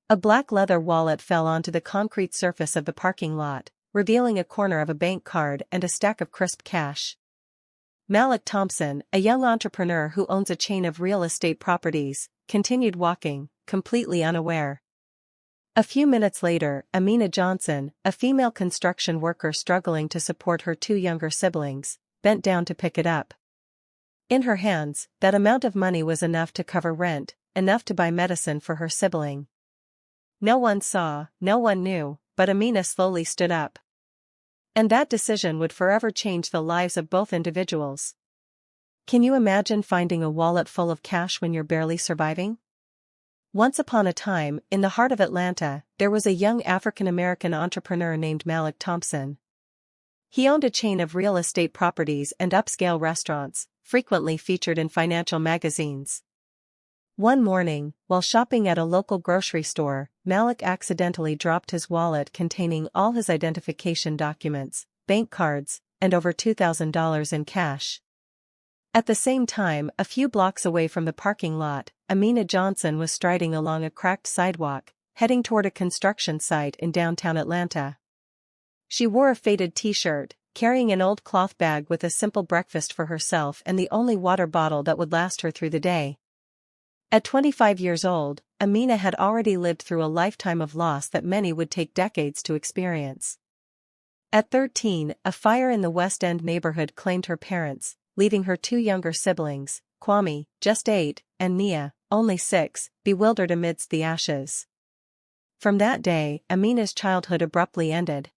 A black leather wallet fell onto the concrete surface of the parking lot, revealing a corner of a bank card and a stack of crisp cash. Malik Thompson, a young entrepreneur who owns a chain of real estate properties, continued walking, completely unaware. A few minutes later, Amina Johnson, a female construction worker struggling to support her two younger siblings, bent down to pick it up. In her hands, that amount of money was enough to cover rent, enough to buy medicine for her sibling. No one saw, no one knew, but Amina slowly stood up. And that decision would forever change the lives of both individuals. Can you imagine finding a wallet full of cash when you're barely surviving? Once upon a time, in the heart of Atlanta, there was a young African-American entrepreneur named Malik Thompson. He owned a chain of real estate properties and upscale restaurants, frequently featured in financial magazines. One morning, while shopping at a local grocery store, Malik accidentally dropped his wallet containing all his identification documents, bank cards, and over $2,000 in cash. At the same time, a few blocks away from the parking lot, Amina Johnson was striding along a cracked sidewalk, heading toward a construction site in downtown Atlanta. She wore a faded t-shirt, carrying an old cloth bag with a simple breakfast for herself and the only water bottle that would last her through the day. At 25 years old, Amina had already lived through a lifetime of loss that many would take decades to experience. At 13, a fire in the West End neighborhood claimed her parents, leaving her two younger siblings, Kwame, just 8, and Nia, only 6, bewildered amidst the ashes. From that day, Amina's childhood abruptly ended.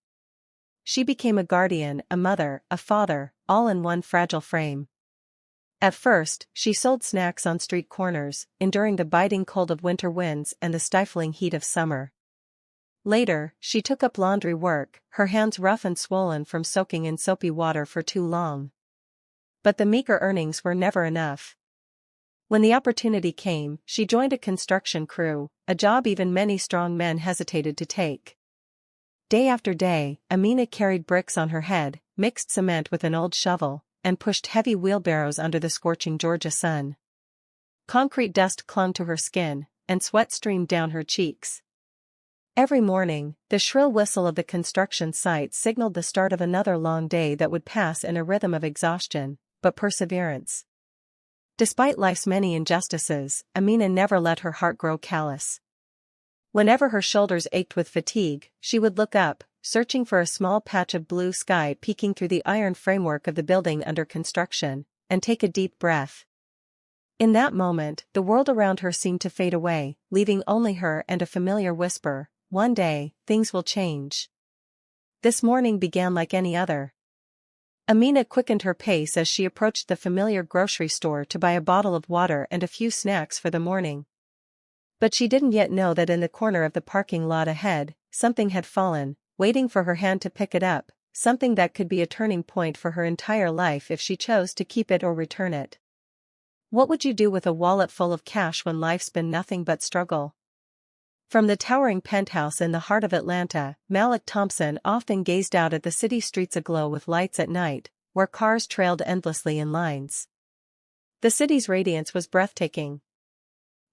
She became a guardian, a mother, a father, all in one fragile frame. At first, she sold snacks on street corners, enduring the biting cold of winter winds and the stifling heat of summer. Later, she took up laundry work, her hands rough and swollen from soaking in soapy water for too long. But the meager earnings were never enough. When the opportunity came, she joined a construction crew, a job even many strong men hesitated to take. Day after day, Amina carried bricks on her head, mixed cement with an old shovel, and pushed heavy wheelbarrows under the scorching Georgia sun. Concrete dust clung to her skin, and sweat streamed down her cheeks. Every morning, the shrill whistle of the construction site signaled the start of another long day that would pass in a rhythm of exhaustion, but perseverance. Despite life's many injustices, Amina never let her heart grow callous. Whenever her shoulders ached with fatigue, she would look up, searching for a small patch of blue sky peeking through the iron framework of the building under construction, and take a deep breath. In that moment, the world around her seemed to fade away, leaving only her and a familiar whisper, "One day, things will change." This morning began like any other. Amina quickened her pace as she approached the familiar grocery store to buy a bottle of water and a few snacks for the morning. But she didn't yet know that in the corner of the parking lot ahead, something had fallen, waiting for her hand to pick it up, something that could be a turning point for her entire life if she chose to keep it or return it. What would you do with a wallet full of cash when life's been nothing but struggle? From the towering penthouse in the heart of Atlanta, Malik Thompson often gazed out at the city streets aglow with lights at night, where cars trailed endlessly in lines. The city's radiance was breathtaking.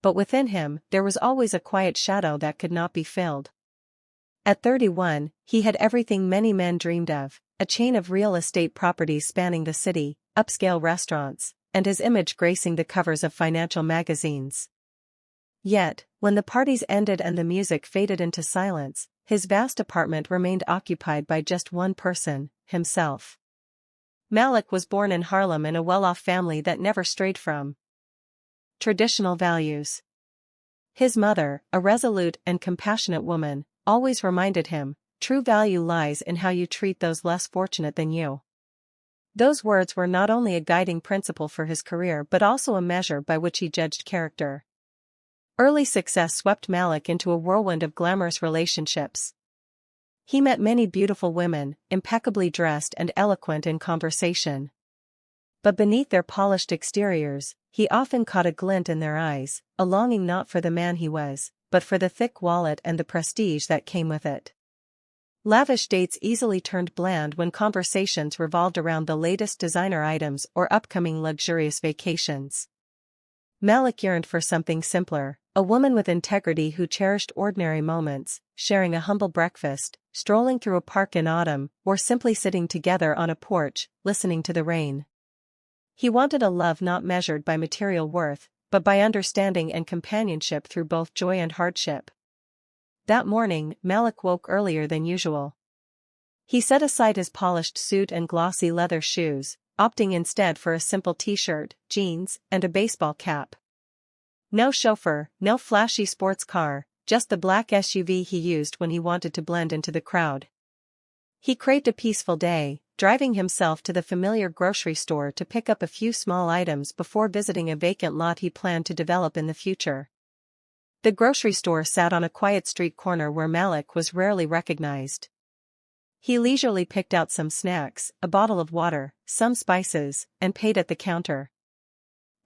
But within him, there was always a quiet shadow that could not be filled. At 31, he had everything many men dreamed of, a chain of real estate properties spanning the city, upscale restaurants, and his image gracing the covers of financial magazines. Yet, when the parties ended and the music faded into silence, his vast apartment remained occupied by just one person, himself. Malik was born in Harlem in a well-off family that never strayed from traditional values. His mother, a resolute and compassionate woman, always reminded him, "True value lies in how you treat those less fortunate than you." Those words were not only a guiding principle for his career but also a measure by which he judged character. Early success swept Malik into a whirlwind of glamorous relationships. He met many beautiful women, impeccably dressed and eloquent in conversation. But beneath their polished exteriors, he often caught a glint in their eyes, a longing not for the man he was, but for the thick wallet and the prestige that came with it. Lavish dates easily turned bland when conversations revolved around the latest designer items or upcoming luxurious vacations. Malik yearned for something simpler, a woman with integrity who cherished ordinary moments, sharing a humble breakfast, strolling through a park in autumn, or simply sitting together on a porch, listening to the rain. He wanted a love not measured by material worth, but by understanding and companionship through both joy and hardship. That morning, Malik woke earlier than usual. He set aside his polished suit and glossy leather shoes, opting instead for a simple t-shirt, jeans, and a baseball cap. No chauffeur, no flashy sports car, just the black SUV he used when he wanted to blend into the crowd. He craved a peaceful day, driving himself to the familiar grocery store to pick up a few small items before visiting a vacant lot he planned to develop in the future. The grocery store sat on a quiet street corner where Malik was rarely recognized. He leisurely picked out some snacks, a bottle of water, some spices, and paid at the counter.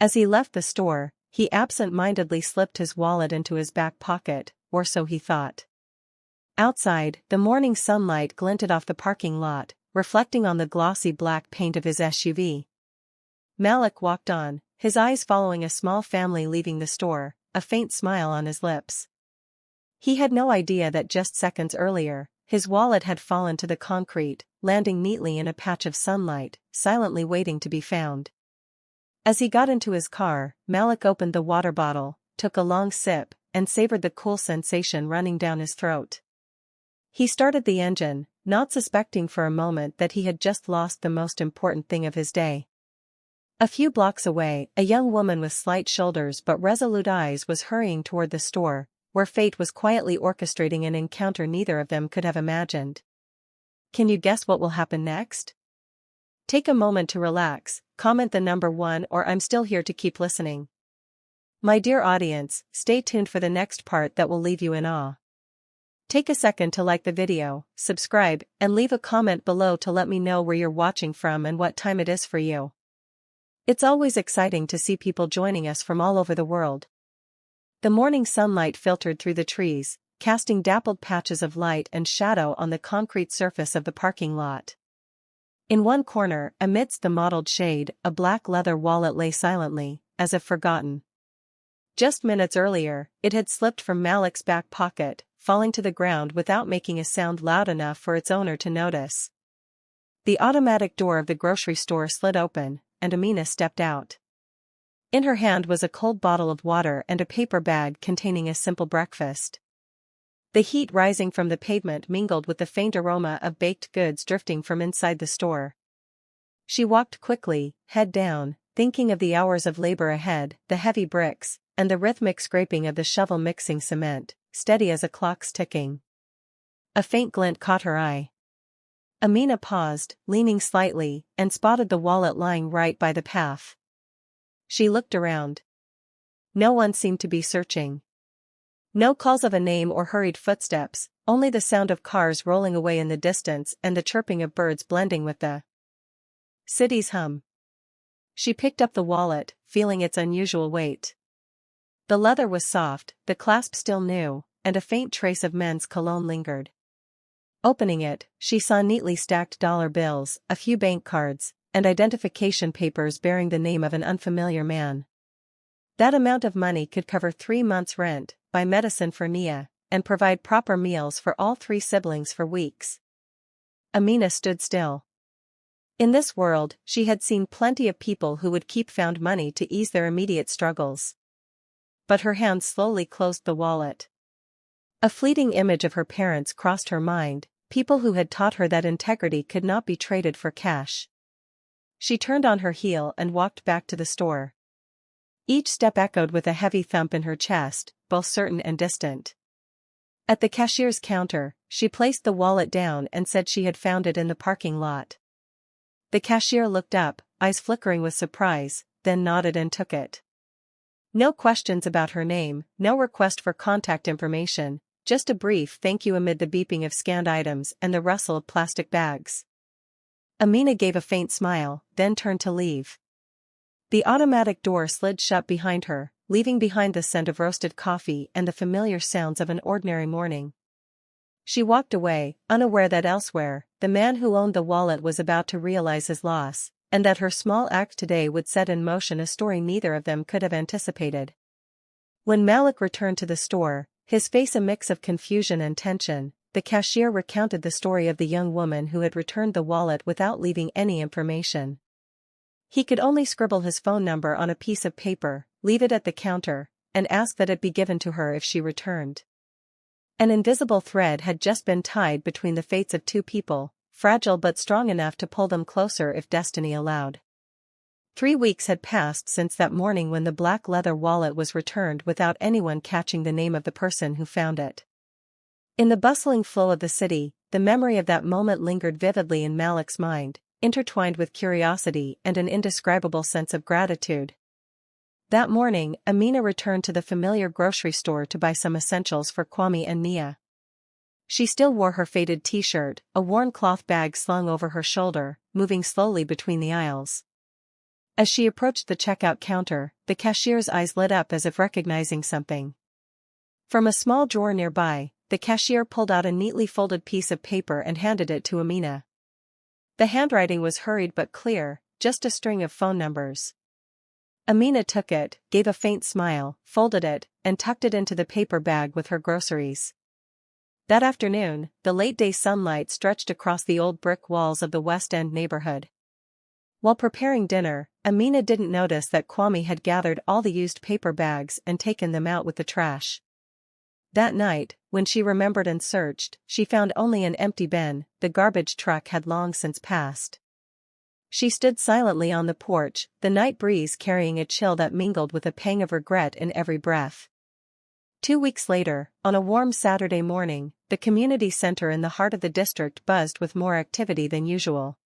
As he left the store, he absent-mindedly slipped his wallet into his back pocket, or so he thought. Outside, the morning sunlight glinted off the parking lot, reflecting on the glossy black paint of his SUV. Malik walked on, his eyes following a small family leaving the store, a faint smile on his lips. He had no idea that just seconds earlier, his wallet had fallen to the concrete, landing neatly in a patch of sunlight, silently waiting to be found. As he got into his car, Malik opened the water bottle, took a long sip, and savored the cool sensation running down his throat. He started the engine, not suspecting for a moment that he had just lost the most important thing of his day. A few blocks away, a young woman with slight shoulders but resolute eyes was hurrying toward the store, where fate was quietly orchestrating an encounter neither of them could have imagined. Can you guess what will happen next? Take a moment to relax, comment the number 1 or I'm still here to keep listening. My dear audience, stay tuned for the next part that will leave you in awe. Take a second to like the video, subscribe, and leave a comment below to let me know where you're watching from and what time it is for you. It's always exciting to see people joining us from all over the world. The morning sunlight filtered through the trees, casting dappled patches of light and shadow on the concrete surface of the parking lot. In one corner, amidst the mottled shade, a black leather wallet lay silently, as if forgotten. Just minutes earlier, it had slipped from Malik's back pocket, falling to the ground without making a sound loud enough for its owner to notice. The automatic door of the grocery store slid open, and Amina stepped out. In her hand was a cold bottle of water and a paper bag containing a simple breakfast. The heat rising from the pavement mingled with the faint aroma of baked goods drifting from inside the store. She walked quickly, head down, thinking of the hours of labor ahead, the heavy bricks, and the rhythmic scraping of the shovel mixing cement, steady as a clock's ticking. A faint glint caught her eye. Amina paused, leaning slightly, and spotted the wallet lying right by the path. She looked around. No one seemed to be searching. No calls of a name or hurried footsteps, only the sound of cars rolling away in the distance and the chirping of birds blending with the city's hum. She picked up the wallet, feeling its unusual weight. The leather was soft, the clasp still new, and a faint trace of men's cologne lingered. Opening it, she saw neatly stacked dollar bills, a few bank cards, and identification papers bearing the name of an unfamiliar man. That amount of money could cover 3 months' rent, buy medicine for Nia, and provide proper meals for all 3 siblings for weeks. Amina stood still. In this world, she had seen plenty of people who would keep found money to ease their immediate struggles. But her hand slowly closed the wallet. A fleeting image of her parents crossed her mind, people who had taught her that integrity could not be traded for cash. She turned on her heel and walked back to the store. Each step echoed with a heavy thump in her chest, both certain and distant. At the cashier's counter, she placed the wallet down and said she had found it in the parking lot. The cashier looked up, eyes flickering with surprise, then nodded and took it. No questions about her name, no request for contact information, just a brief thank you amid the beeping of scanned items and the rustle of plastic bags. Amina gave a faint smile, then turned to leave. The automatic door slid shut behind her, leaving behind the scent of roasted coffee and the familiar sounds of an ordinary morning. She walked away, unaware that elsewhere, the man who owned the wallet was about to realize his loss, and that her small act today would set in motion a story neither of them could have anticipated. When Malik returned to the store, his face a mix of confusion and tension, the cashier recounted the story of the young woman who had returned the wallet without leaving any information. He could only scribble his phone number on a piece of paper, leave it at the counter, and ask that it be given to her if she returned. An invisible thread had just been tied between the fates of two people, fragile but strong enough to pull them closer if destiny allowed. 3 weeks had passed since that morning when the black leather wallet was returned without anyone catching the name of the person who found it. In the bustling flow of the city, the memory of that moment lingered vividly in Malik's mind, intertwined with curiosity and an indescribable sense of gratitude. That morning, Amina returned to the familiar grocery store to buy some essentials for Kwame and Nia. She still wore her faded t-shirt, a worn cloth bag slung over her shoulder, moving slowly between the aisles. As she approached the checkout counter, the cashier's eyes lit up as if recognizing something. From a small drawer nearby, the cashier pulled out a neatly folded piece of paper and handed it to Amina. The handwriting was hurried but clear, just a string of phone numbers. Amina took it, gave a faint smile, folded it, and tucked it into the paper bag with her groceries. That afternoon, the late-day sunlight stretched across the old brick walls of the West End neighborhood. While preparing dinner, Amina didn't notice that Kwame had gathered all the used paper bags and taken them out with the trash. That night, when she remembered and searched, she found only an empty bin. The garbage truck had long since passed. She stood silently on the porch, the night breeze carrying a chill that mingled with a pang of regret in every breath. 2 weeks later, on a warm Saturday morning, the community center in the heart of the district buzzed with more activity than usual.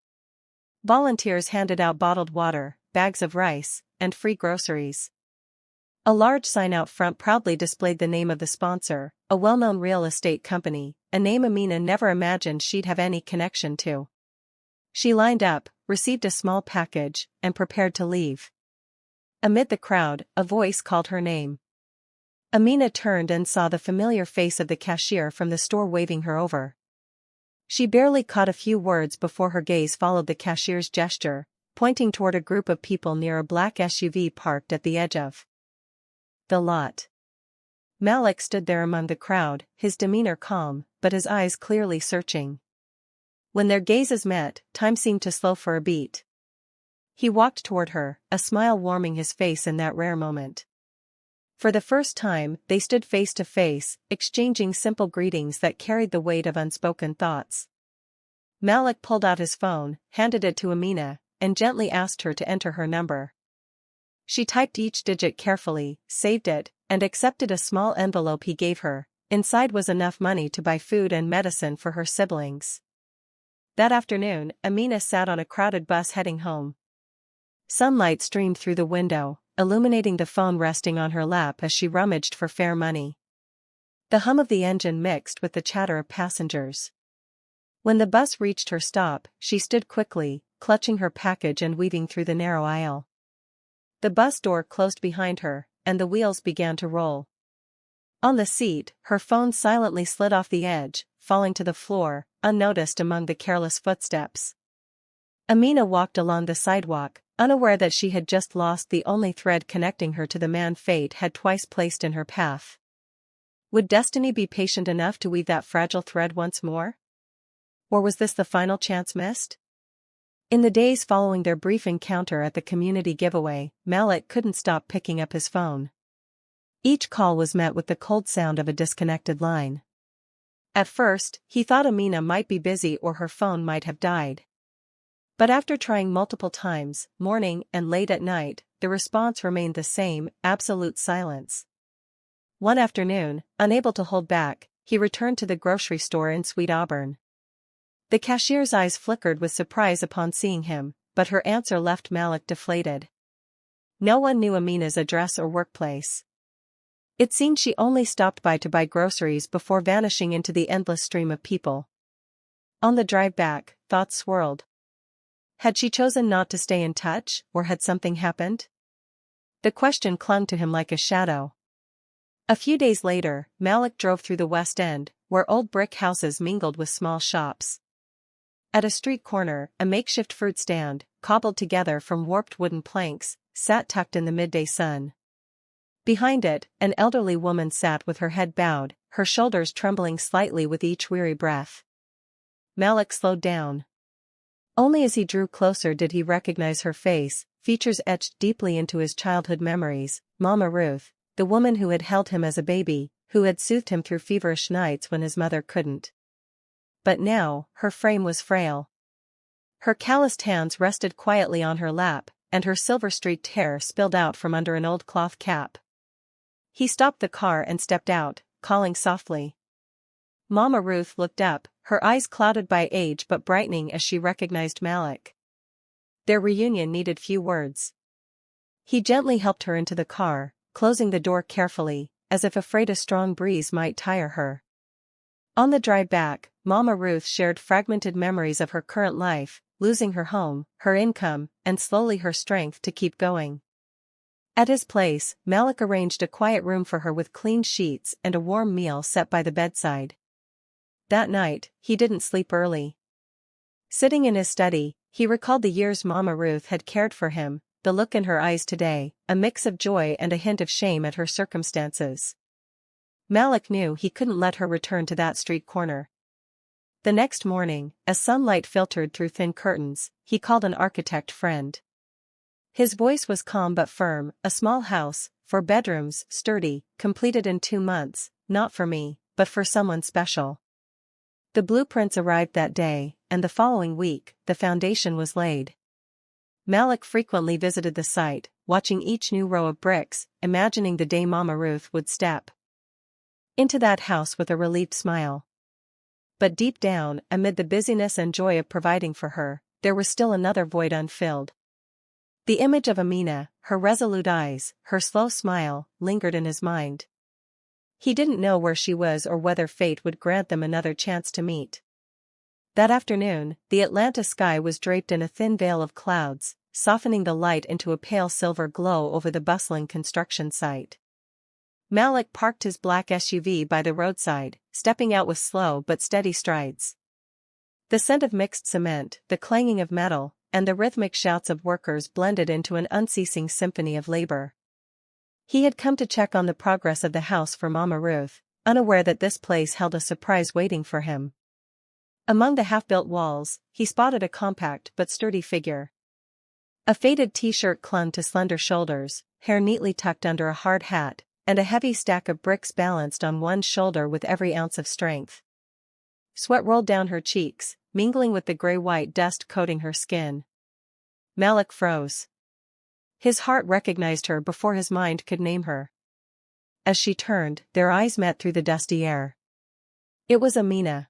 Volunteers handed out bottled water, bags of rice, and free groceries. A large sign out front proudly displayed the name of the sponsor, a well-known real estate company, a name Amina never imagined she'd have any connection to. She lined up, received a small package, and prepared to leave. Amid the crowd, a voice called her name. Amina turned and saw the familiar face of the cashier from the store waving her over. She barely caught a few words before her gaze followed the cashier's gesture, pointing toward a group of people near a black SUV parked at the edge of the lot. Malik stood there among the crowd, his demeanor calm, but his eyes clearly searching. When their gazes met, time seemed to slow for a beat. He walked toward her, a smile warming his face in that rare moment. For the first time, they stood face to face, exchanging simple greetings that carried the weight of unspoken thoughts. Malik pulled out his phone, handed it to Amina, and gently asked her to enter her number. She typed each digit carefully, saved it, and accepted a small envelope he gave her. Inside was enough money to buy food and medicine for her siblings. That afternoon, Amina sat on a crowded bus heading home. Sunlight streamed through the window, illuminating the phone resting on her lap as she rummaged for fare money. The hum of the engine mixed with the chatter of passengers. When the bus reached her stop, she stood quickly, clutching her package and weaving through the narrow aisle. The bus door closed behind her, and the wheels began to roll. On the seat, her phone silently slid off the edge, falling to the floor, unnoticed among the careless footsteps. Amina walked along the sidewalk, unaware that she had just lost the only thread connecting her to the man fate had twice placed in her path. Would destiny be patient enough to weave that fragile thread once more? Or was this the final chance missed? In the days following their brief encounter at the community giveaway, Malik couldn't stop picking up his phone. Each call was met with the cold sound of a disconnected line. At first, he thought Amina might be busy or her phone might have died. But after trying multiple times, morning and late at night, the response remained the same, absolute silence. One afternoon, unable to hold back, he returned to the grocery store in Sweet Auburn. The cashier's eyes flickered with surprise upon seeing him, but her answer left Malik deflated. No one knew Amina's address or workplace. It seemed she only stopped by to buy groceries before vanishing into the endless stream of people. On the drive back, thoughts swirled. Had she chosen not to stay in touch, or had something happened? The question clung to him like a shadow. A few days later, Malik drove through the West End, where old brick houses mingled with small shops. At a street corner, a makeshift fruit stand, cobbled together from warped wooden planks, sat tucked in the midday sun. Behind it, an elderly woman sat with her head bowed, her shoulders trembling slightly with each weary breath. Malik slowed down. Only as he drew closer did he recognize her face, features etched deeply into his childhood memories, Mama Ruth, the woman who had held him as a baby, who had soothed him through feverish nights when his mother couldn't. But now, her frame was frail. Her calloused hands rested quietly on her lap, and her silver-streaked hair spilled out from under an old cloth cap. He stopped the car and stepped out, calling softly. Mama Ruth looked up, her eyes clouded by age but brightening as she recognized Malik. Their reunion needed few words. He gently helped her into the car, closing the door carefully, as if afraid a strong breeze might tire her. On the drive back, Mama Ruth shared fragmented memories of her current life, losing her home, her income, and slowly her strength to keep going. At his place, Malik arranged a quiet room for her with clean sheets and a warm meal set by the bedside. That night, he didn't sleep early. Sitting in his study, he recalled the years Mama Ruth had cared for him, the look in her eyes today, a mix of joy and a hint of shame at her circumstances. Malik knew he couldn't let her return to that street corner. The next morning, as sunlight filtered through thin curtains, he called an architect friend. His voice was calm but firm. A small house, 4 bedrooms, sturdy, completed in 2 months, not for me, but for someone special. The blueprints arrived that day, and the following week, the foundation was laid. Malik frequently visited the site, watching each new row of bricks, imagining the day Mama Ruth would step into that house with a relieved smile. But deep down, amid the busyness and joy of providing for her, there was still another void unfilled. The image of Amina, her resolute eyes, her slow smile, lingered in his mind. He didn't know where she was or whether fate would grant them another chance to meet. That afternoon, the Atlanta sky was draped in a thin veil of clouds, softening the light into a pale silver glow over the bustling construction site. Malik parked his black SUV by the roadside, stepping out with slow but steady strides. The scent of mixed cement, the clanging of metal, and the rhythmic shouts of workers blended into an unceasing symphony of labor. He had come to check on the progress of the house for Mama Ruth, unaware that this place held a surprise waiting for him. Among the half-built walls, he spotted a compact but sturdy figure. A faded t-shirt clung to slender shoulders, hair neatly tucked under a hard hat, and a heavy stack of bricks balanced on one shoulder with every ounce of strength. Sweat rolled down her cheeks, mingling with the gray-white dust coating her skin. Malik froze. His heart recognized her before his mind could name her. As she turned, their eyes met through the dusty air. It was Amina.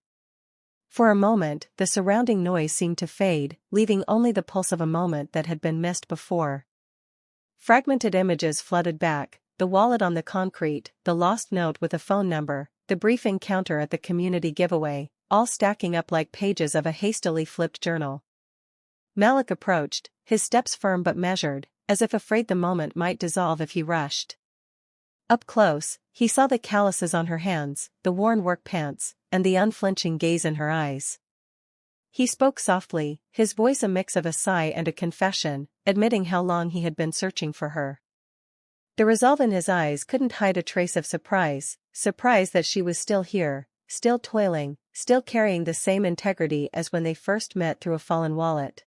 For a moment, the surrounding noise seemed to fade, leaving only the pulse of a moment that had been missed before. Fragmented images flooded back, the wallet on the concrete, the lost note with a phone number, the brief encounter at the community giveaway, all stacking up like pages of a hastily flipped journal. Malik approached, his steps firm but measured, as if afraid the moment might dissolve if he rushed. Up close, he saw the calluses on her hands, the worn work pants, and the unflinching gaze in her eyes. He spoke softly, his voice a mix of a sigh and a confession, admitting how long he had been searching for her. The resolve in his eyes couldn't hide a trace of surprise that she was still here, still toiling, still carrying the same integrity as when they first met through a fallen wallet.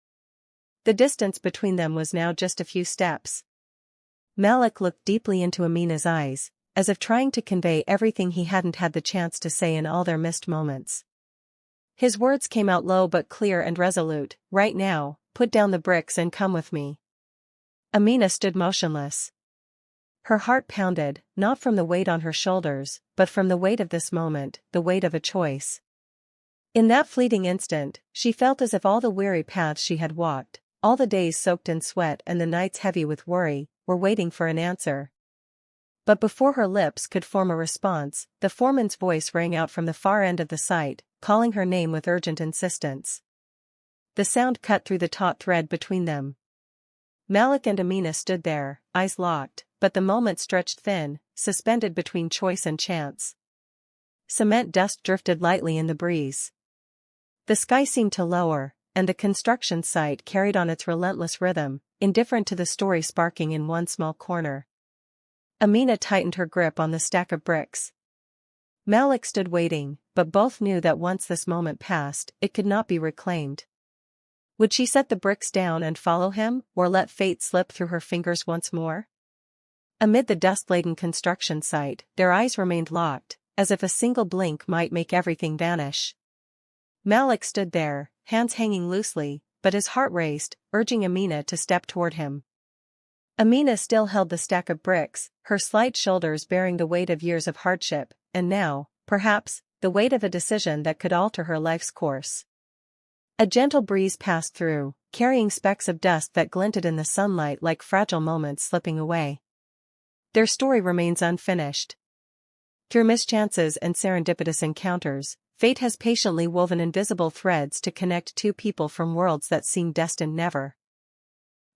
The distance between them was now just a few steps. Malik looked deeply into Amina's eyes, as if trying to convey everything he hadn't had the chance to say in all their missed moments. His words came out low but clear and resolute. "Right now, put down the bricks and come with me." Amina stood motionless. Her heart pounded, not from the weight on her shoulders, but from the weight of this moment, the weight of a choice. In that fleeting instant, she felt as if all the weary paths she had walked, all the days soaked in sweat and the nights heavy with worry, were waiting for an answer. But before her lips could form a response, the foreman's voice rang out from the far end of the site, calling her name with urgent insistence. The sound cut through the taut thread between them. Malik and Amina stood there, eyes locked, but the moment stretched thin, suspended between choice and chance. Cement dust drifted lightly in the breeze. The sky seemed to lower, and the construction site carried on its relentless rhythm, indifferent to the story sparking in one small corner. Amina tightened her grip on the stack of bricks. Malik stood waiting, but both knew that once this moment passed, it could not be reclaimed. Would she set the bricks down and follow him, or let fate slip through her fingers once more? Amid the dust-laden construction site, their eyes remained locked, as if a single blink might make everything vanish. Malik stood there, hands hanging loosely, but his heart raced, urging Amina to step toward him. Amina still held the stack of bricks, her slight shoulders bearing the weight of years of hardship, and now, perhaps, the weight of a decision that could alter her life's course. A gentle breeze passed through, carrying specks of dust that glinted in the sunlight like fragile moments slipping away. Their story remains unfinished. Through mischances and serendipitous encounters, fate has patiently woven invisible threads to connect two people from worlds that seemed destined never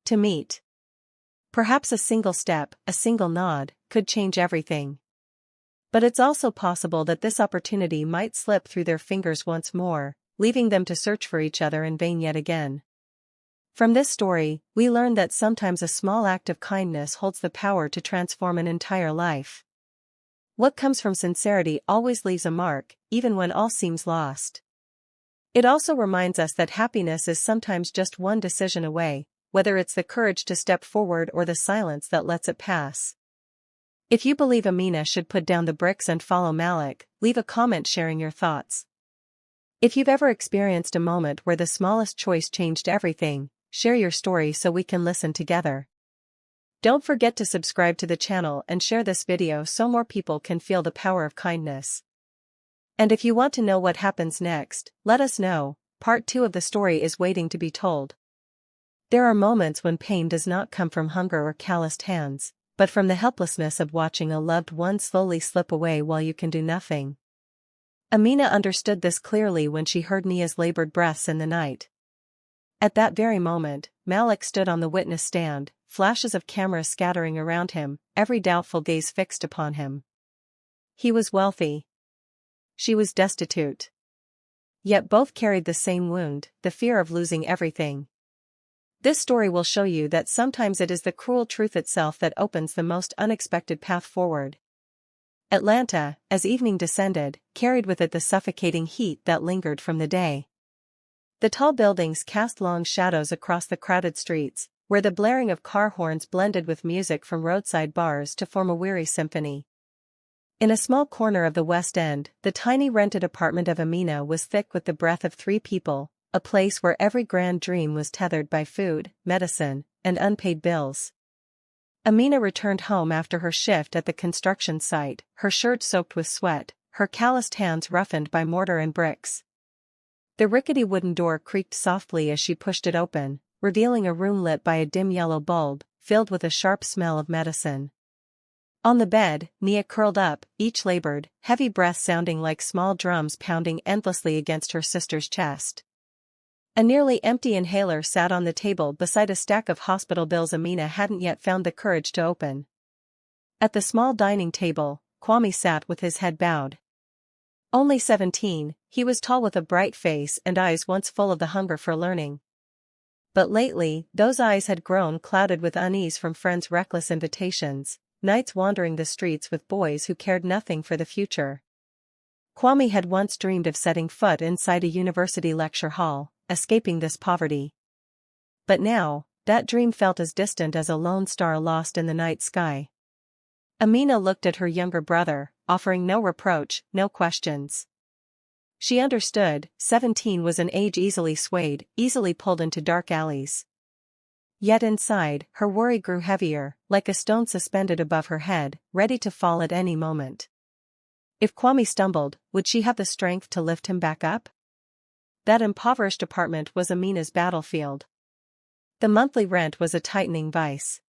to meet. Perhaps a single step, a single nod, could change everything. But it's also possible that this opportunity might slip through their fingers once more, leaving them to search for each other in vain yet again. From this story, we learn that sometimes a small act of kindness holds the power to transform an entire life. What comes from sincerity always leaves a mark, even when all seems lost. It also reminds us that happiness is sometimes just one decision away, whether it's the courage to step forward or the silence that lets it pass. If you believe Amina should put down the bricks and follow Malik, leave a comment sharing your thoughts. If you've ever experienced a moment where the smallest choice changed everything, share your story so we can listen together. Don't forget to subscribe to the channel and share this video so more people can feel the power of kindness. And if you want to know what happens next, let us know. Part 2 of the story is waiting to be told. There are moments when pain does not come from hunger or calloused hands, but from the helplessness of watching a loved one slowly slip away while you can do nothing. Amina understood this clearly when she heard Nia's labored breaths in the night. At that very moment, Malik stood on the witness stand, flashes of cameras scattering around him, every doubtful gaze fixed upon him. He was wealthy. She was destitute. Yet both carried the same wound, the fear of losing everything. This story will show you that sometimes it is the cruel truth itself that opens the most unexpected path forward. Atlanta, as evening descended, carried with it the suffocating heat that lingered from the day. The tall buildings cast long shadows across the crowded streets, where the blaring of car horns blended with music from roadside bars to form a weary symphony. In a small corner of the West End, the tiny rented apartment of Amina was thick with the breath of 3 people, a place where every grand dream was tethered by food, medicine, and unpaid bills. Amina returned home after her shift at the construction site, her shirt soaked with sweat, her calloused hands roughened by mortar and bricks. The rickety wooden door creaked softly as she pushed it open, revealing a room lit by a dim yellow bulb, filled with a sharp smell of medicine. On the bed, Nia curled up, each labored, heavy breath sounding like small drums pounding endlessly against her sister's chest. A nearly empty inhaler sat on the table beside a stack of hospital bills Amina hadn't yet found the courage to open. At the small dining table, Kwame sat with his head bowed. Only 17, he was tall with a bright face and eyes once full of the hunger for learning. But lately, those eyes had grown clouded with unease from friends' reckless invitations, nights wandering the streets with boys who cared nothing for the future. Kwame had once dreamed of setting foot inside a university lecture hall, escaping this poverty. But now, that dream felt as distant as a lone star lost in the night sky. Amina looked at her younger brother, offering no reproach, no questions. She understood, 17 was an age easily swayed, easily pulled into dark alleys. Yet inside, her worry grew heavier, like a stone suspended above her head, ready to fall at any moment. If Kwame stumbled, would she have the strength to lift him back up? That impoverished apartment was Amina's battlefield. The monthly rent was a tightening vice.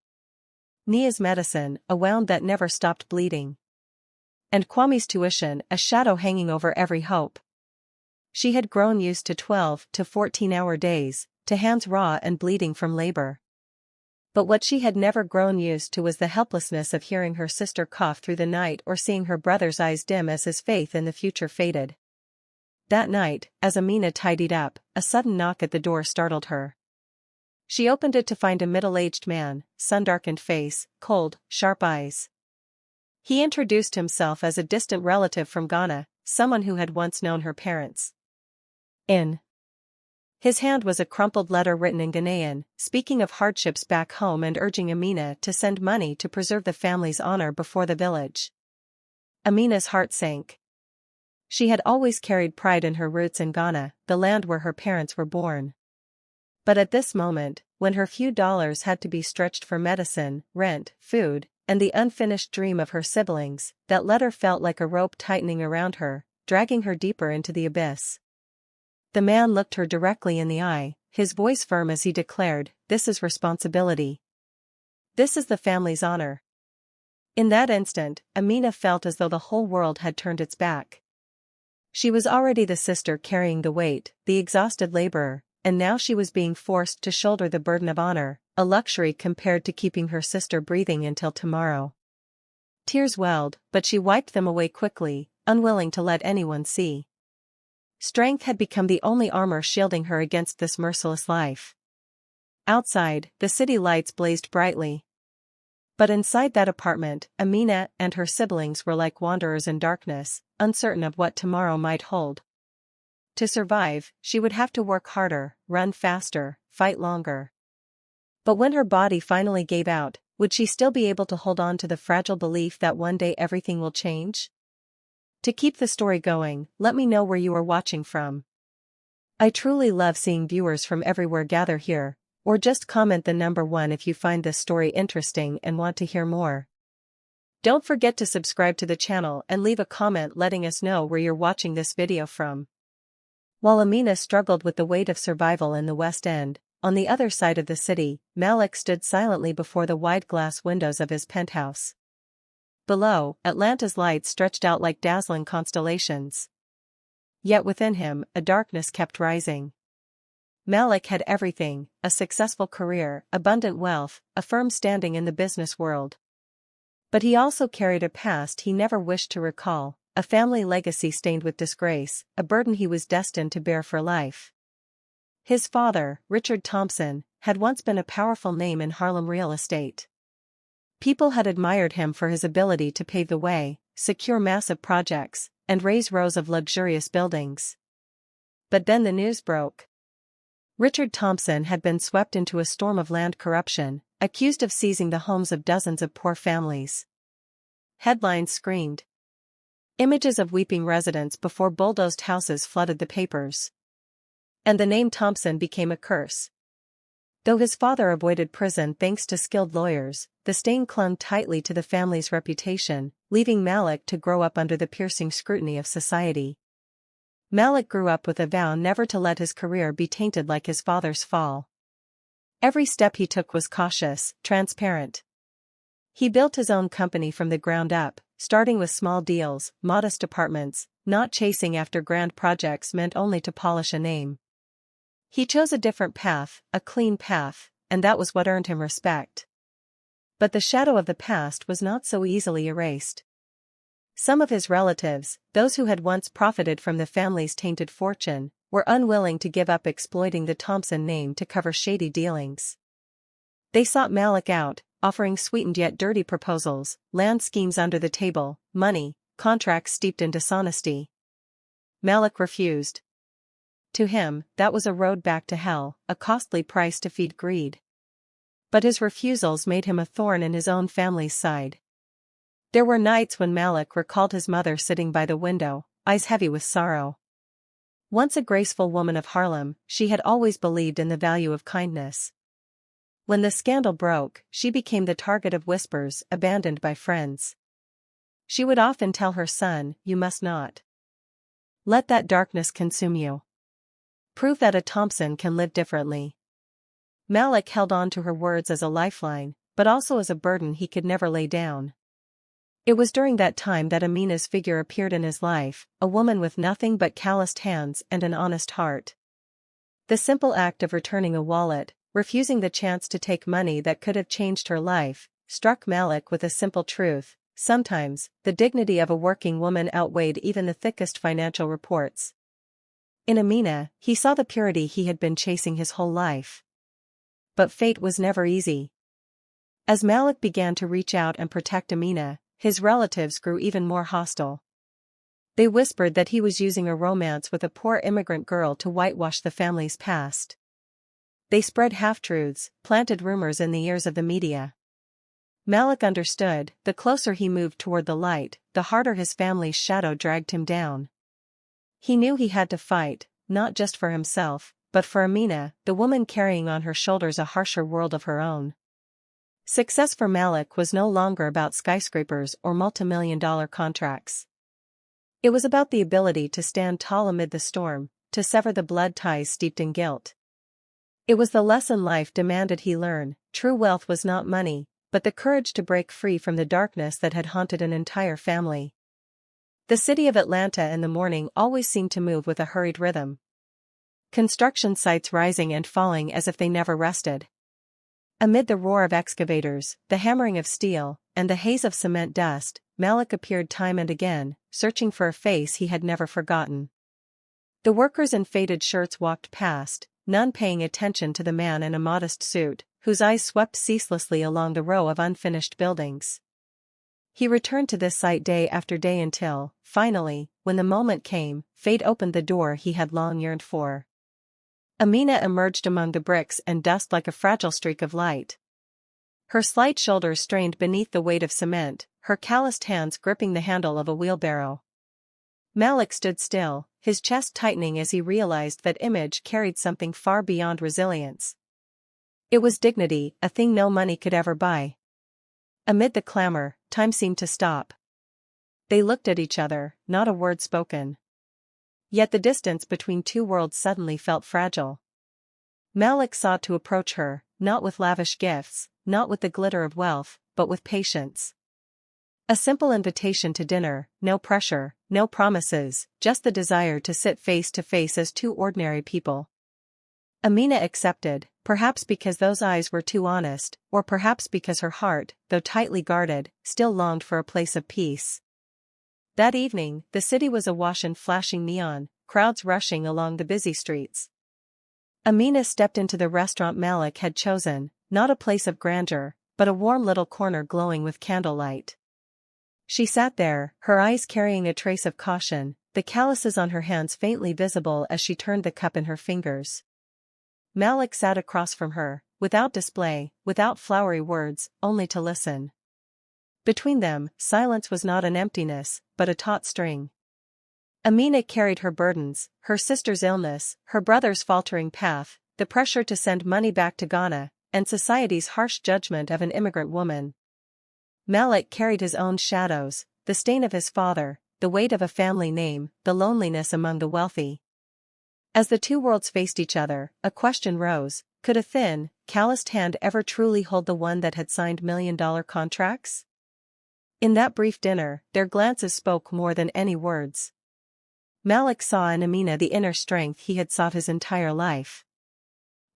Nia's medicine, a wound that never stopped bleeding. And Kwame's tuition, a shadow hanging over every hope. She had grown used to 12 to 14-hour days, to hands raw and bleeding from labor. But what she had never grown used to was the helplessness of hearing her sister cough through the night or seeing her brother's eyes dim as his faith in the future faded. That night, as Amina tidied up, a sudden knock at the door startled her. She opened it to find a middle-aged man, sun-darkened face, cold, sharp eyes. He introduced himself as a distant relative from Ghana, someone who had once known her parents. In his hand was a crumpled letter written in Ghanaian, speaking of hardships back home and urging Amina to send money to preserve the family's honor before the village. Amina's heart sank. She had always carried pride in her roots in Ghana, the land where her parents were born. But at this moment, when her few dollars had to be stretched for medicine, rent, food, and the unfinished dream of her siblings, that letter felt like a rope tightening around her, dragging her deeper into the abyss. The man looked her directly in the eye, his voice firm as he declared, "This is responsibility. This is the family's honor." In that instant, Amina felt as though the whole world had turned its back. She was already the sister carrying the weight, the exhausted laborer, and now she was being forced to shoulder the burden of honor, a luxury compared to keeping her sister breathing until tomorrow. Tears welled, but she wiped them away quickly, unwilling to let anyone see. Strength had become the only armor shielding her against this merciless life. Outside, the city lights blazed brightly. But inside that apartment, Amina and her siblings were like wanderers in darkness, uncertain of what tomorrow might hold. To survive, she would have to work harder, run faster, fight longer. But when her body finally gave out, would she still be able to hold on to the fragile belief that one day everything will change? To keep the story going, let me know where you are watching from. I truly love seeing viewers from everywhere gather here, or just comment the number 1 if you find this story interesting and want to hear more. Don't forget to subscribe to the channel and leave a comment letting us know where you're watching this video from. While Amina struggled with the weight of survival in the West End, on the other side of the city, Malik stood silently before the wide glass windows of his penthouse. Below, Atlanta's lights stretched out like dazzling constellations. Yet within him, a darkness kept rising. Malik had everything: a successful career, abundant wealth, a firm standing in the business world. But he also carried a past he never wished to recall, a family legacy stained with disgrace, a burden he was destined to bear for life. His father, Richard Thompson, had once been a powerful name in Harlem real estate. People had admired him for his ability to pave the way, secure massive projects, and raise rows of luxurious buildings. But then the news broke. Richard Thompson had been swept into a storm of land corruption, accused of seizing the homes of dozens of poor families. Headlines screamed. Images of weeping residents before bulldozed houses flooded the papers. And the name Thompson became a curse. Though his father avoided prison thanks to skilled lawyers, the stain clung tightly to the family's reputation, leaving Malik to grow up under the piercing scrutiny of society. Malik grew up with a vow never to let his career be tainted like his father's fall. Every step he took was cautious, transparent. He built his own company from the ground up, starting with small deals, modest apartments, not chasing after grand projects meant only to polish a name. He chose a different path, a clean path, and that was what earned him respect. But the shadow of the past was not so easily erased. Some of his relatives, those who had once profited from the family's tainted fortune, were unwilling to give up exploiting the Thompson name to cover shady dealings. They sought Malik out, offering sweetened yet dirty proposals, land schemes under the table, money, contracts steeped in dishonesty. Malik refused. To him, that was a road back to hell, a costly price to feed greed. But his refusals made him a thorn in his own family's side. There were nights when Malik recalled his mother sitting by the window, eyes heavy with sorrow. Once a graceful woman of Harlem, she had always believed in the value of kindness. When the scandal broke, she became the target of whispers, abandoned by friends. She would often tell her son, "You must not let that darkness consume you. Prove that a Thompson can live differently." Malik held on to her words as a lifeline, but also as a burden he could never lay down. It was during that time that Amina's figure appeared in his life, a woman with nothing but calloused hands and an honest heart. The simple act of returning a wallet, refusing the chance to take money that could have changed her life, struck Malik with a simple truth: sometimes, the dignity of a working woman outweighed even the thickest financial reports. In Amina, he saw the purity he had been chasing his whole life. But fate was never easy. As Malik began to reach out and protect Amina, his relatives grew even more hostile. They whispered that he was using a romance with a poor immigrant girl to whitewash the family's past. They spread half-truths, planted rumors in the ears of the media. Malik understood, the closer he moved toward the light, the harder his family's shadow dragged him down. He knew he had to fight, not just for himself, but for Amina, the woman carrying on her shoulders a harsher world of her own. Success for Malik was no longer about skyscrapers or multimillion-dollar contracts. It was about the ability to stand tall amid the storm, to sever the blood ties steeped in guilt. It was the lesson life demanded he learn: true wealth was not money, but the courage to break free from the darkness that had haunted an entire family. The city of Atlanta in the morning always seemed to move with a hurried rhythm. Construction sites rising and falling as if they never rested. Amid the roar of excavators, the hammering of steel, and the haze of cement dust, Malik appeared time and again, searching for a face he had never forgotten. The workers in faded shirts walked past, none paying attention to the man in a modest suit, whose eyes swept ceaselessly along the row of unfinished buildings. He returned to this site day after day until, finally, when the moment came, fate opened the door he had long yearned for. Amina emerged among the bricks and dust like a fragile streak of light. Her slight shoulders strained beneath the weight of cement, her calloused hands gripping the handle of a wheelbarrow. Malik stood still, his chest tightening as he realized that image carried something far beyond resilience. It was dignity, a thing no money could ever buy. Amid the clamor, time seemed to stop. They looked at each other, not a word spoken. Yet the distance between two worlds suddenly felt fragile. Malik sought to approach her, not with lavish gifts, not with the glitter of wealth, but with patience. A simple invitation to dinner, no pressure, no promises, just the desire to sit face to face as two ordinary people. Amina accepted, perhaps because those eyes were too honest, or perhaps because her heart, though tightly guarded, still longed for a place of peace. That evening, the city was awash in flashing neon, crowds rushing along the busy streets. Amina stepped into the restaurant Malik had chosen, not a place of grandeur, but a warm little corner glowing with candlelight. She sat there, her eyes carrying a trace of caution, the calluses on her hands faintly visible as she turned the cup in her fingers. Malik sat across from her, without display, without flowery words, only to listen. Between them, silence was not an emptiness, but a taut string. Amina carried her burdens, her sister's illness, her brother's faltering path, the pressure to send money back to Ghana, and society's harsh judgment of an immigrant woman. Malik carried his own shadows, the stain of his father, the weight of a family name, the loneliness among the wealthy. As the two worlds faced each other, a question rose: could a thin, calloused hand ever truly hold the one that had signed million-dollar contracts? In that brief dinner, their glances spoke more than any words. Malik saw in Amina the inner strength he had sought his entire life.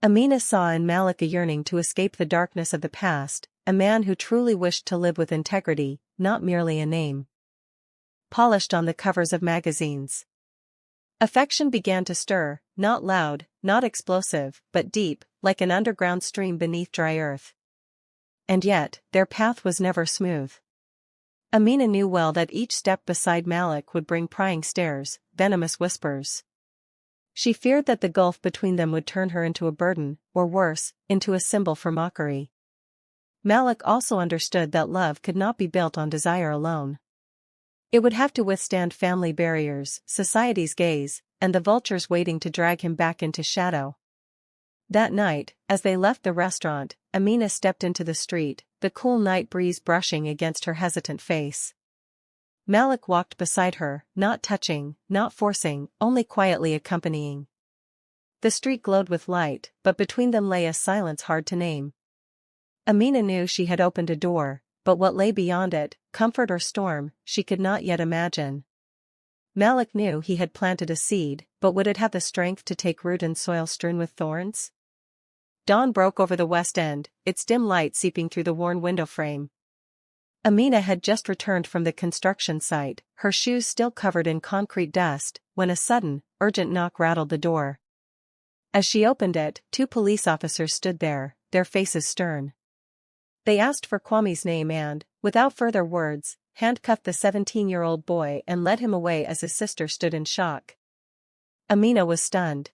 Amina saw in Malik a yearning to escape the darkness of the past, a man who truly wished to live with integrity, not merely a name polished on the covers of magazines. Affection began to stir, not loud, not explosive, but deep, like an underground stream beneath dry earth. And yet, their path was never smooth. Amina knew well that each step beside Malik would bring prying stares, venomous whispers. She feared that the gulf between them would turn her into a burden, or worse, into a symbol for mockery. Malik also understood that love could not be built on desire alone. It would have to withstand family barriers, society's gaze, and the vultures waiting to drag him back into shadow. That night, as they left the restaurant, Amina stepped into the street, the cool night breeze brushing against her hesitant face. Malik walked beside her, not touching, not forcing, only quietly accompanying. The street glowed with light, but between them lay a silence hard to name. Amina knew she had opened a door, but what lay beyond it, comfort or storm, she could not yet imagine. Malik knew he had planted a seed, but would it have the strength to take root in soil strewn with thorns? Dawn broke over the West End, its dim light seeping through the worn window frame. Amina had just returned from the construction site, her shoes still covered in concrete dust, when a sudden, urgent knock rattled the door. As she opened it, two police officers stood there, their faces stern. They asked for Kwame's name and, without further words, handcuffed the 17-year-old boy and led him away as his sister stood in shock. Amina was stunned.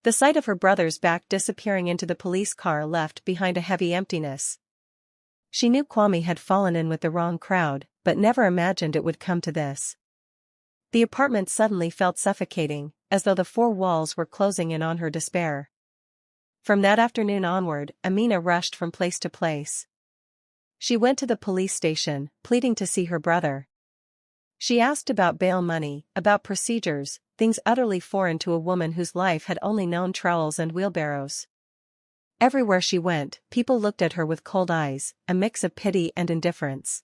The sight of her brother's back disappearing into the police car left behind a heavy emptiness. She knew Kwame had fallen in with the wrong crowd, but never imagined it would come to this. The apartment suddenly felt suffocating, as though the four walls were closing in on her despair. From that afternoon onward, Amina rushed from place to place. She went to the police station, pleading to see her brother. She asked about bail money, about procedures, things utterly foreign to a woman whose life had only known trowels and wheelbarrows. Everywhere she went, people looked at her with cold eyes, a mix of pity and indifference.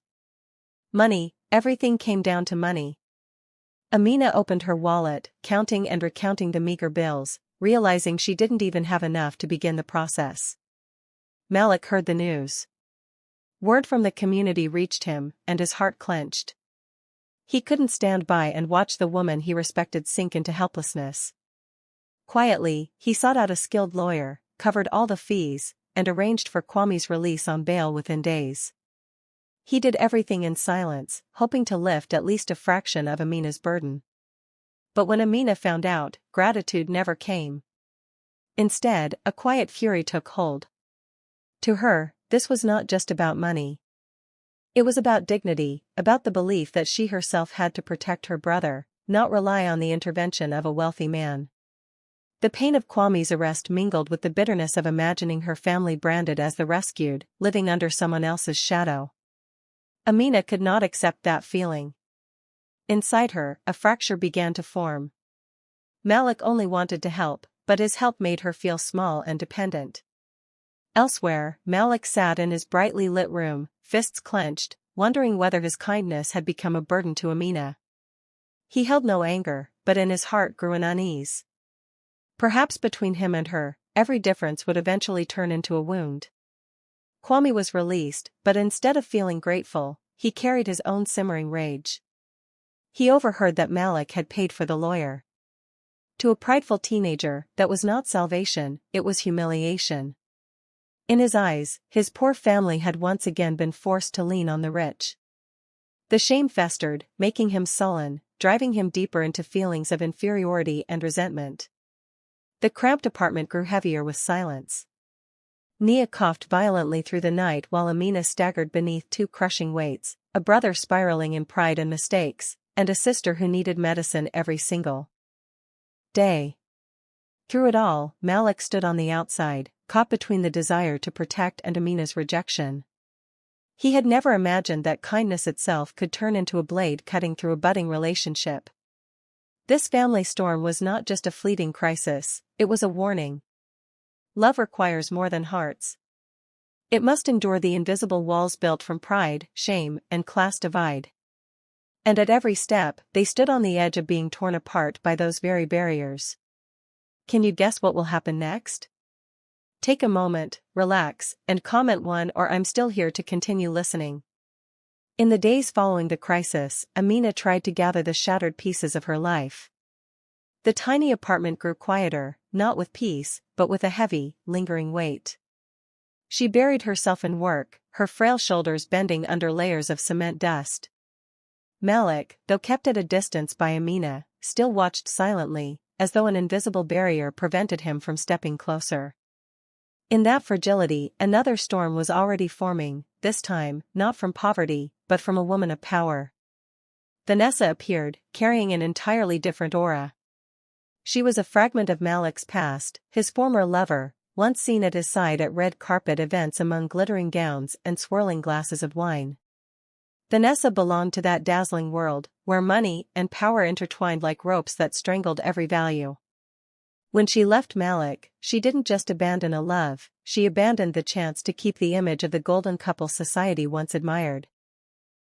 Money, everything came down to money. Amina opened her wallet, counting and recounting the meager bills, realizing she didn't even have enough to begin the process. Malik heard the news. Word from the community reached him, and his heart clenched. He couldn't stand by and watch the woman he respected sink into helplessness. Quietly, he sought out a skilled lawyer, covered all the fees, and arranged for Kwame's release on bail within days. He did everything in silence, hoping to lift at least a fraction of Amina's burden. But when Amina found out, gratitude never came. Instead, a quiet fury took hold. To her, this was not just about money. It was about dignity, about the belief that she herself had to protect her brother, not rely on the intervention of a wealthy man. The pain of Kwame's arrest mingled with the bitterness of imagining her family branded as the rescued, living under someone else's shadow. Amina could not accept that feeling. Inside her, a fracture began to form. Malik only wanted to help, but his help made her feel small and dependent. Elsewhere, Malik sat in his brightly lit room, fists clenched, wondering whether his kindness had become a burden to Amina. He held no anger, but in his heart grew an unease. Perhaps between him and her, every difference would eventually turn into a wound. Kwame was released, but instead of feeling grateful, he carried his own simmering rage. He overheard that Malik had paid for the lawyer. To a prideful teenager, that was not salvation, it was humiliation. In his eyes, his poor family had once again been forced to lean on the rich. The shame festered, making him sullen, driving him deeper into feelings of inferiority and resentment. The cramped apartment grew heavier with silence. Nia coughed violently through the night while Amina staggered beneath two crushing weights, a brother spiraling in pride and mistakes, and a sister who needed medicine every single day. Through it all, Malik stood on the outside, caught between the desire to protect and Amina's rejection. He had never imagined that kindness itself could turn into a blade cutting through a budding relationship. This family storm was not just a fleeting crisis, it was a warning. Love requires more than hearts. It must endure the invisible walls built from pride, shame, and class divide. And at every step, they stood on the edge of being torn apart by those very barriers. Can you guess what will happen next? Take a moment, relax, and comment one or I'm still here to continue listening. In the days following the crisis, Amina tried to gather the shattered pieces of her life. The tiny apartment grew quieter, not with peace, but with a heavy, lingering weight. She buried herself in work, her frail shoulders bending under layers of cement dust. Malik, though kept at a distance by Amina, still watched silently, as though an invisible barrier prevented him from stepping closer. In that fragility, another storm was already forming, this time, not from poverty, but from a woman of power. Vanessa appeared, carrying an entirely different aura. She was a fragment of Malik's past, his former lover, once seen at his side at red carpet events among glittering gowns and swirling glasses of wine. Vanessa belonged to that dazzling world, where money and power intertwined like ropes that strangled every value. When she left Malik, she didn't just abandon a love, she abandoned the chance to keep the image of the golden couple society once admired.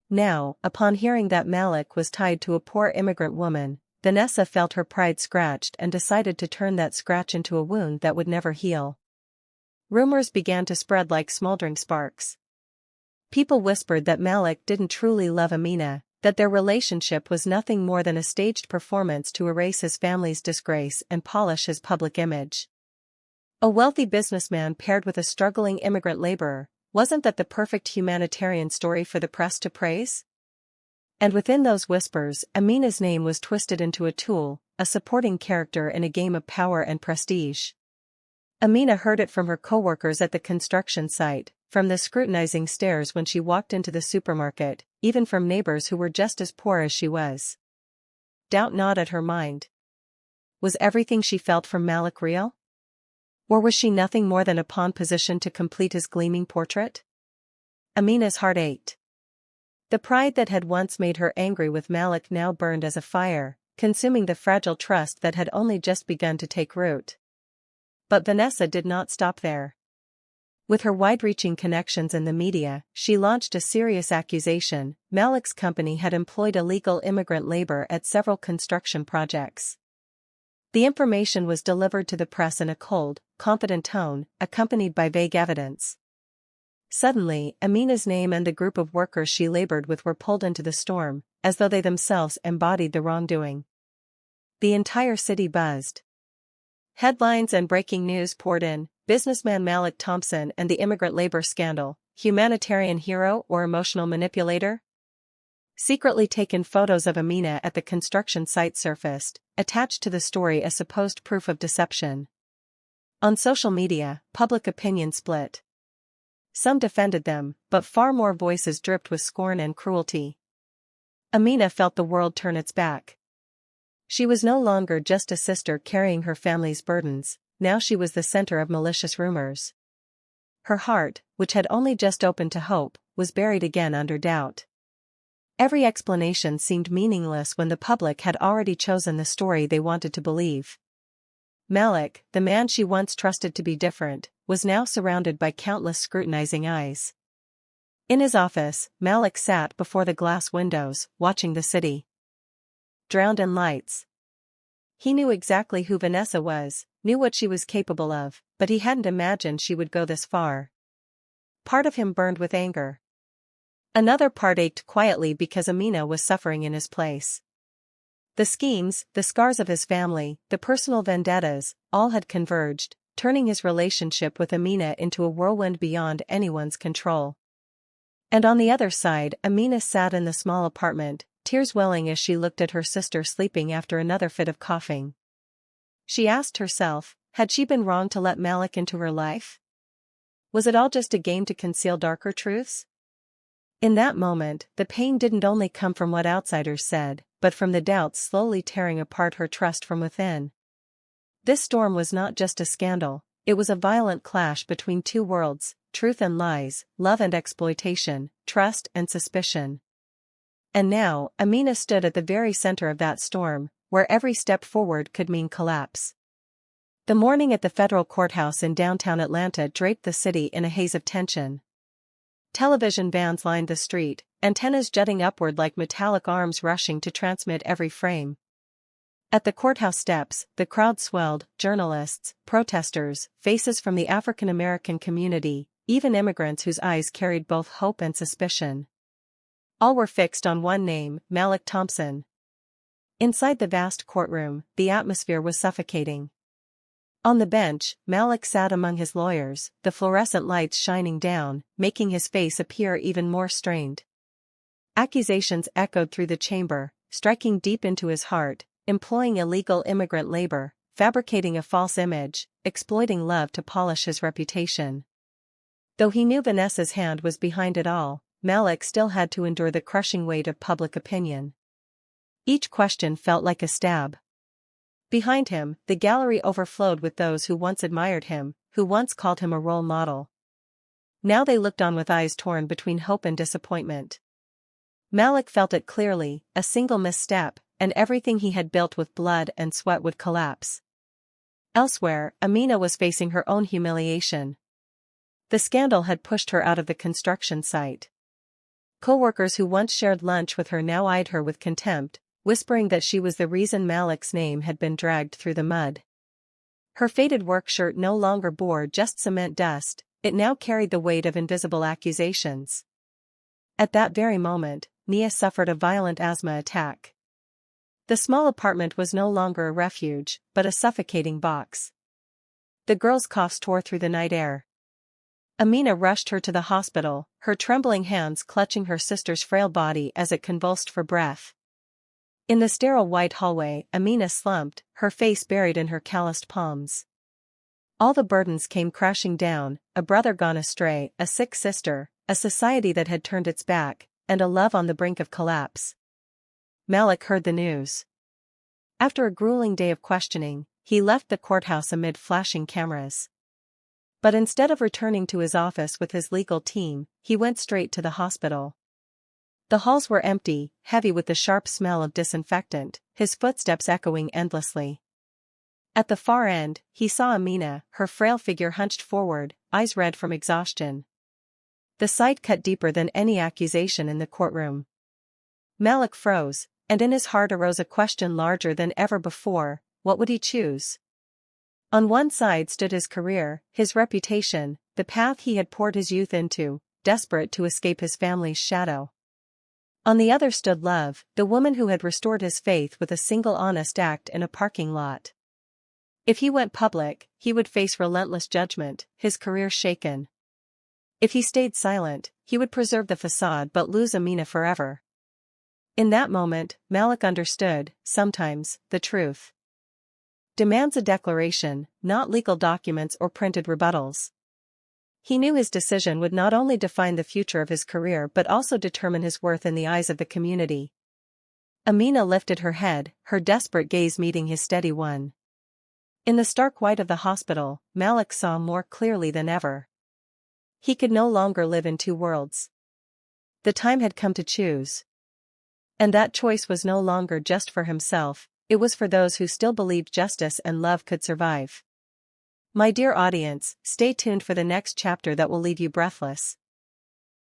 Now, upon hearing that Malik was tied to a poor immigrant woman, Vanessa felt her pride scratched and decided to turn that scratch into a wound that would never heal. Rumors began to spread like smoldering sparks. People whispered that Malik didn't truly love Amina, that their relationship was nothing more than a staged performance to erase his family's disgrace and polish his public image. A wealthy businessman paired with a struggling immigrant laborer, wasn't that the perfect humanitarian story for the press to praise? And within those whispers, Amina's name was twisted into a tool, a supporting character in a game of power and prestige. Amina heard it from her coworkers at the construction site, from the scrutinizing stares when she walked into the supermarket, even from neighbors who were just as poor as she was. Doubt gnawed at her mind. Was everything she felt from Malik real? Or was she nothing more than a pawn positioned to complete his gleaming portrait? Amina's heart ached. The pride that had once made her angry with Malik now burned as a fire, consuming the fragile trust that had only just begun to take root. But Vanessa did not stop there. With her wide-reaching connections in the media, she launched a serious accusation. Malik's company had employed illegal immigrant labor at several construction projects. The information was delivered to the press in a cold, confident tone, accompanied by vague evidence. Suddenly, Amina's name and the group of workers she labored with were pulled into the storm, as though they themselves embodied the wrongdoing. The entire city buzzed. Headlines and breaking news poured in: businessman Malik Thompson and the immigrant labor scandal, humanitarian hero or emotional manipulator? Secretly taken photos of Amina at the construction site surfaced, attached to the story as supposed proof of deception. On social media, public opinion split. Some defended them, but far more voices dripped with scorn and cruelty. Amina felt the world turn its back. She was no longer just a sister carrying her family's burdens, now she was the center of malicious rumors. Her heart, which had only just opened to hope, was buried again under doubt. Every explanation seemed meaningless when the public had already chosen the story they wanted to believe. Malik, the man she once trusted to be different, was now surrounded by countless scrutinizing eyes. In his office, Malik sat before the glass windows, watching the city. Drowned in lights. He knew exactly who Vanessa was, knew what she was capable of, but he hadn't imagined she would go this far. Part of him burned with anger. Another part ached quietly because Amina was suffering in his place. The schemes, the scars of his family, the personal vendettas, all had converged, turning his relationship with Amina into a whirlwind beyond anyone's control. And on the other side, Amina sat in the small apartment, tears welling as she looked at her sister sleeping after another fit of coughing. She asked herself, had she been wrong to let Malik into her life? Was it all just a game to conceal darker truths? In that moment, the pain didn't only come from what outsiders said, but from the doubts slowly tearing apart her trust from within. This storm was not just a scandal, it was a violent clash between two worlds, truth and lies, love and exploitation, trust and suspicion. And now, Amina stood at the very center of that storm, where every step forward could mean collapse. The morning at the federal courthouse in downtown Atlanta draped the city in a haze of tension. Television vans lined the street, antennas jutting upward like metallic arms rushing to transmit every frame. At the courthouse steps, the crowd swelled: journalists, protesters, faces from the African American community, even immigrants whose eyes carried both hope and suspicion. All were fixed on one name: Malik Thompson. Inside the vast courtroom, the atmosphere was suffocating. On the bench, Malik sat among his lawyers, the fluorescent lights shining down, making his face appear even more strained. Accusations echoed through the chamber, striking deep into his heart: employing illegal immigrant labor, fabricating a false image, exploiting love to polish his reputation. Though he knew Vanessa's hand was behind it all, Malik still had to endure the crushing weight of public opinion. Each question felt like a stab. Behind him, the gallery overflowed with those who once admired him, who once called him a role model. Now they looked on with eyes torn between hope and disappointment. Malik felt it clearly: a single misstep, and everything he had built with blood and sweat would collapse. Elsewhere, Amina was facing her own humiliation. The scandal had pushed her out of the construction site. Co-workers who once shared lunch with her now eyed her with contempt, whispering that she was the reason Malik's name had been dragged through the mud. Her faded work shirt no longer bore just cement dust, it now carried the weight of invisible accusations. At that very moment, Nia suffered a violent asthma attack. The small apartment was no longer a refuge, but a suffocating box. The girl's coughs tore through the night air. Amina rushed her to the hospital, her trembling hands clutching her sister's frail body as it convulsed for breath. In the sterile white hallway, Amina slumped, her face buried in her calloused palms. All the burdens came crashing down, a brother gone astray, a sick sister, a society that had turned its back, and a love on the brink of collapse. Malik heard the news. After a grueling day of questioning, he left the courthouse amid flashing cameras. But instead of returning to his office with his legal team, he went straight to the hospital. The halls were empty, heavy with the sharp smell of disinfectant, his footsteps echoing endlessly. At the far end, he saw Amina, her frail figure hunched forward, eyes red from exhaustion. The sight cut deeper than any accusation in the courtroom. Malik froze, and in his heart arose a question larger than ever before: what would he choose? On one side stood his career, his reputation, the path he had poured his youth into, desperate to escape his family's shadow. On the other stood love, the woman who had restored his faith with a single honest act in a parking lot. If he went public, he would face relentless judgment, his career shaken. If he stayed silent, he would preserve the facade but lose Amina forever. In that moment, Malik understood, sometimes, the truth demands a declaration, not legal documents or printed rebuttals. He knew his decision would not only define the future of his career but also determine his worth in the eyes of the community. Amina lifted her head, her desperate gaze meeting his steady one. In the stark white of the hospital, Malik saw more clearly than ever. He could no longer live in two worlds. The time had come to choose. And that choice was no longer just for himself, it was for those who still believed justice and love could survive. My dear audience, stay tuned for the next chapter that will leave you breathless.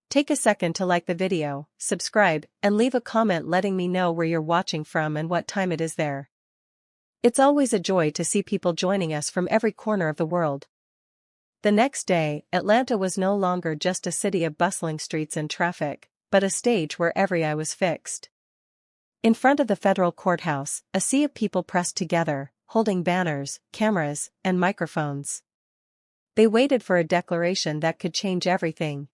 Take a second to like the video, subscribe, and leave a comment letting me know where you're watching from and what time it is there. It's always a joy to see people joining us from every corner of the world. The next day, Atlanta was no longer just a city of bustling streets and traffic, but a stage where every eye was fixed. In front of the federal courthouse, a sea of people pressed together, holding banners, cameras, and microphones. They waited for a declaration that could change everything.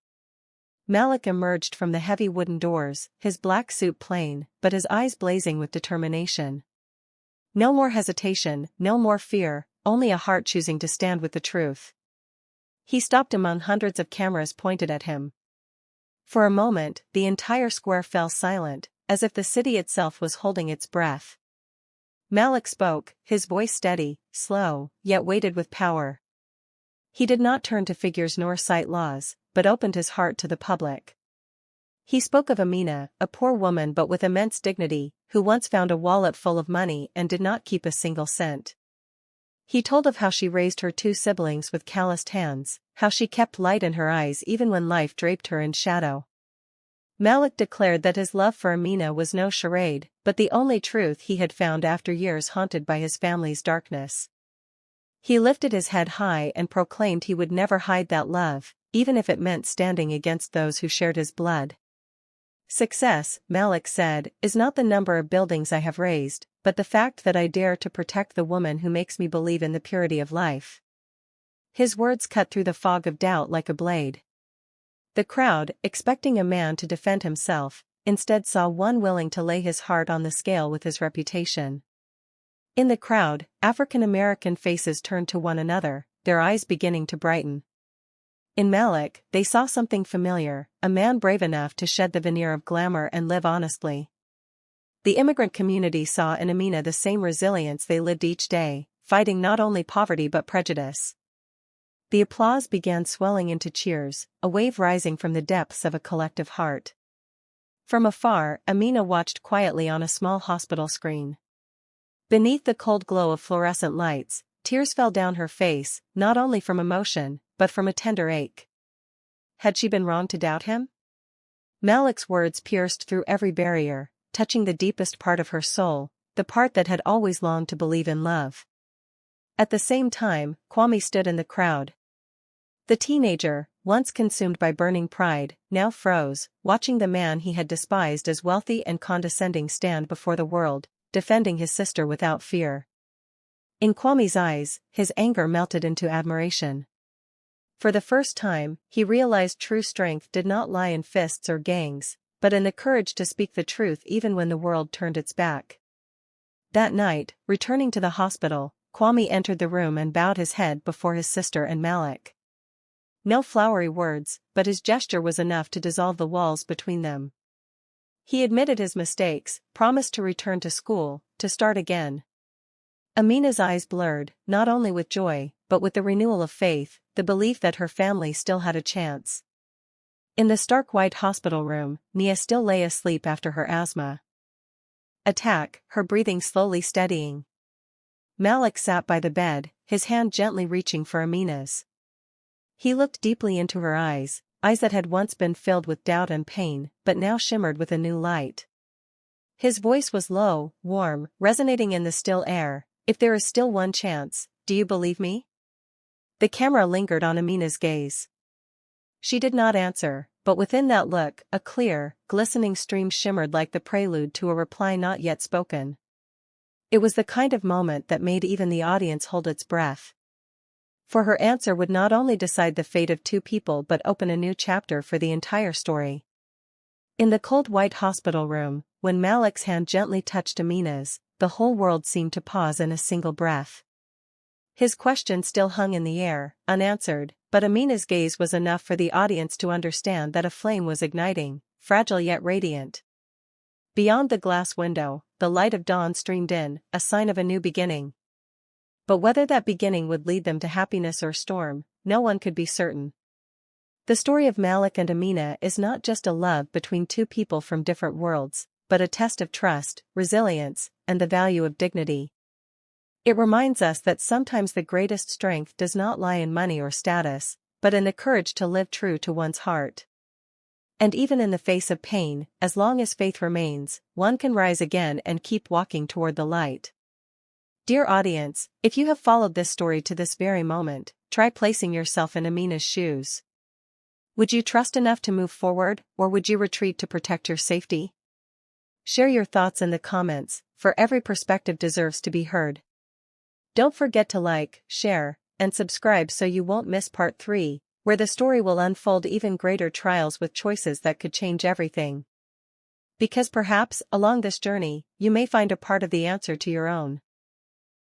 Malik emerged from the heavy wooden doors, his black suit plain, but his eyes blazing with determination. No more hesitation, no more fear, only a heart choosing to stand with the truth. He stopped among hundreds of cameras pointed at him. For a moment, the entire square fell silent, as if the city itself was holding its breath. Malik spoke, his voice steady, slow, yet weighted with power. He did not turn to figures nor cite laws, but opened his heart to the public. He spoke of Amina, a poor woman but with immense dignity, who once found a wallet full of money and did not keep a single cent. He told of how she raised her two siblings with calloused hands, how she kept light in her eyes even when life draped her in shadow. Malik declared that his love for Amina was no charade, but the only truth he had found after years haunted by his family's darkness. He lifted his head high and proclaimed he would never hide that love, even if it meant standing against those who shared his blood. Success, Malik said, is not the number of buildings I have raised, but the fact that I dare to protect the woman who makes me believe in the purity of life. His words cut through the fog of doubt like a blade. The crowd, expecting a man to defend himself, instead saw one willing to lay his heart on the scale with his reputation. In the crowd, African American faces turned to one another, their eyes beginning to brighten. In Malik, they saw something familiar, a man brave enough to shed the veneer of glamour and live honestly. The immigrant community saw in Amina the same resilience they lived each day, fighting not only poverty but prejudice. The applause began swelling into cheers, a wave rising from the depths of a collective heart. From afar, Amina watched quietly on a small hospital screen. Beneath the cold glow of fluorescent lights, tears fell down her face, not only from emotion, but from a tender ache. Had she been wrong to doubt him? Malik's words pierced through every barrier, touching the deepest part of her soul, the part that had always longed to believe in love. At the same time, Kwame stood in the crowd. The teenager, once consumed by burning pride, now froze, watching the man he had despised as wealthy and condescending stand before the world, defending his sister without fear. In Kwame's eyes, his anger melted into admiration. For the first time, he realized true strength did not lie in fists or gangs, but in the courage to speak the truth even when the world turned its back. That night, returning to the hospital, Kwame entered the room and bowed his head before his sister and Malik. No flowery words, but his gesture was enough to dissolve the walls between them. He admitted his mistakes, promised to return to school, to start again. Amina's eyes blurred, not only with joy, but with the renewal of faith, the belief that her family still had a chance. In the stark white hospital room, Nia still lay asleep after her asthma attack, her breathing slowly steadying. Malik sat by the bed, his hand gently reaching for Amina's. He looked deeply into her eyes that had once been filled with doubt and pain, but now shimmered with a new light. His voice was low, warm, resonating in the still air. If there is still one chance, do you believe me? The camera lingered on Amina's gaze. She did not answer, but within that look, a clear, glistening stream shimmered like the prelude to a reply not yet spoken. It was the kind of moment that made even the audience hold its breath. For her answer would not only decide the fate of two people but open a new chapter for the entire story. In the cold white hospital room, when Malik's hand gently touched Amina's, the whole world seemed to pause in a single breath. His question still hung in the air, unanswered, but Amina's gaze was enough for the audience to understand that a flame was igniting, fragile yet radiant. Beyond the glass window, the light of dawn streamed in, a sign of a new beginning. But whether that beginning would lead them to happiness or storm, no one could be certain. The story of Malik and Amina is not just a love between two people from different worlds, but a test of trust, resilience, and the value of dignity. It reminds us that sometimes the greatest strength does not lie in money or status, but in the courage to live true to one's heart. And even in the face of pain, as long as faith remains, one can rise again and keep walking toward the light. Dear audience, if you have followed this story to this very moment, try placing yourself in Amina's shoes. Would you trust enough to move forward, or would you retreat to protect your safety? Share your thoughts in the comments, for every perspective deserves to be heard. Don't forget to like, share, and subscribe so you won't miss part 3, where the story will unfold even greater trials with choices that could change everything. Because perhaps, along this journey, you may find a part of the answer to your own.